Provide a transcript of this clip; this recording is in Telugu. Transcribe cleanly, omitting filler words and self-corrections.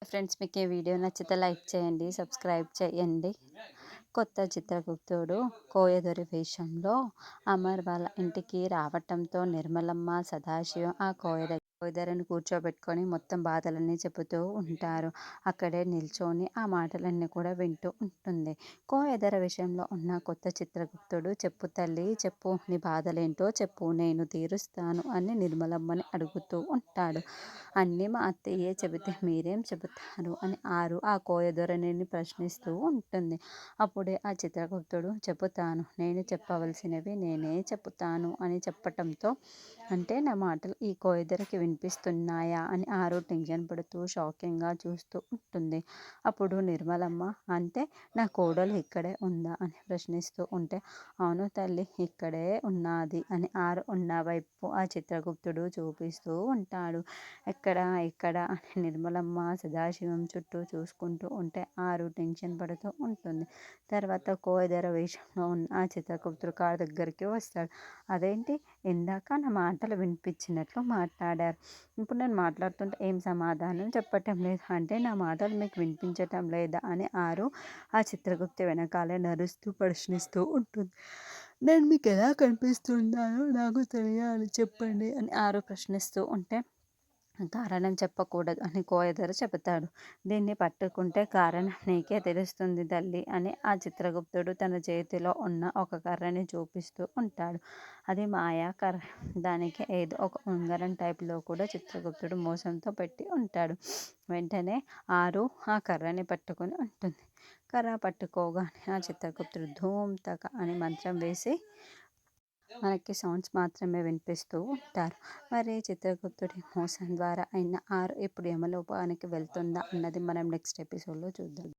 ఫ్రెండ్స్ మీకు ఈ వీడియో నచ్చితే లైక్ చేయండి, సబ్స్క్రైబ్ చేయండి. కొత్త చిత్రగుప్తుడు కోయదొరి వేషంలో అమర్ వాళ్ళ ఇంటికి రావటంతో నిర్మలమ్మ, సదాశివం ఆ కోయదరిని కూర్చోబెట్టుకొని మొత్తం బాధలన్నీ చెబుతూ ఉంటారు. అక్కడే నిల్చొని ఆ మాటలన్నీ కూడా వింటూ ఉంటుంది. కోయదర విషయంలో ఉన్న కొత్త చిత్రగుప్తుడు, చెప్పు తల్లి చెప్పు, నీ బాధలేంటో చెప్పు, నేను తీరుస్తాను అని నిర్మలమ్మని అడుగుతూ ఉంటాడు. అన్నీ మా అత్తయ్యే చెబితే మీరేం చెబుతారు అని ఆరు ఆ కోయదొరని ప్రశ్నిస్తూ ఉంటుంది. అప్పుడే ఆ చిత్రగుప్తుడు చెబుతాను, నేను చెప్పవలసినవి నేనే చెబుతాను అని చెప్పటంతో, అంటే నా మాటలు ఈ కోయదొరకి వినిపిస్తున్నాయా అని ఆరు టెన్షన్ పడుతూ షాకింగ్గా చూస్తూ ఉంటుంది. అప్పుడు నిర్మలమ్మ, అంటే నా కోడలు ఇక్కడే ఉందా అని ప్రశ్నిస్తూ ఉంటే, అవును తల్లి ఇక్కడే ఉన్నది అని ఆరు ఉన్న వైపు ఆ చిత్రగుప్తుడు చూపిస్తూ ఉంటాడు. ఎక్కడ ఎక్కడ అని నిర్మలమ్మ సదాశివం చుట్టూ చూసుకుంటూ ఉంటే ఆరు టెన్షన్ పడుతూ ఉంటుంది. తర్వాత కోయదర వేషంలో ఉన్న ఆ చిత్రగుప్తుడు కారు దగ్గరికి వస్తాడు. అదేంటి, ఇందాక నా మాటలు వినిపించినట్లు మాట్లాడారు, ఇప్పుడు నేను మాట్లాడుతుంటే ఏం సమాధానం చెప్పటం లేదు, అంటే నా మాటలు మీకు వినిపించటం లేదా అని ఆరు ఆ చిత్రగుప్త వెనకాలే నడుస్తూ ప్రశ్నిస్తూ ఉంటుంది. నేను మీకు ఎలా కనిపిస్తున్నానో నాకు తెలియాలి చెప్పండి అని ఆరు ప్రశ్నిస్తూ ఉంటే, కారణం చెప్పకూడదు అని కోయదర చెబుతాడు. దీన్ని పట్టుకుంటే కారణం నీకే తెలుస్తుంది తల్లి అని ఆ చిత్రగుప్తుడు తన చేతిలో ఉన్న ఒక కర్రని చూపిస్తూ ఉంటాడు. అది మాయా కర్ర, దానికి ఏదో ఒక ఉంగరం టైప్లో కూడా చిత్రగుప్తుడు మోసంతో పెట్టి ఉంటాడు. వెంటనే ఆరు ఆ కర్రని పట్టుకొని ఉంటుంది. కర్ర పట్టుకోగానే ఆ చిత్రగుప్తుడు ధూమ్ తక అని మంత్రం వేసి మనకి సౌండ్స్ మాత్రమే వినిపిస్తూ ఉంటారు. మరి చిత్రగుప్తుడి మోసం ద్వారా అయిన ఆరు ఇప్పుడు యమలోకానికి వెళ్తుందా అన్నది మనం నెక్స్ట్ ఎపిసోడ్లో చూద్దాం.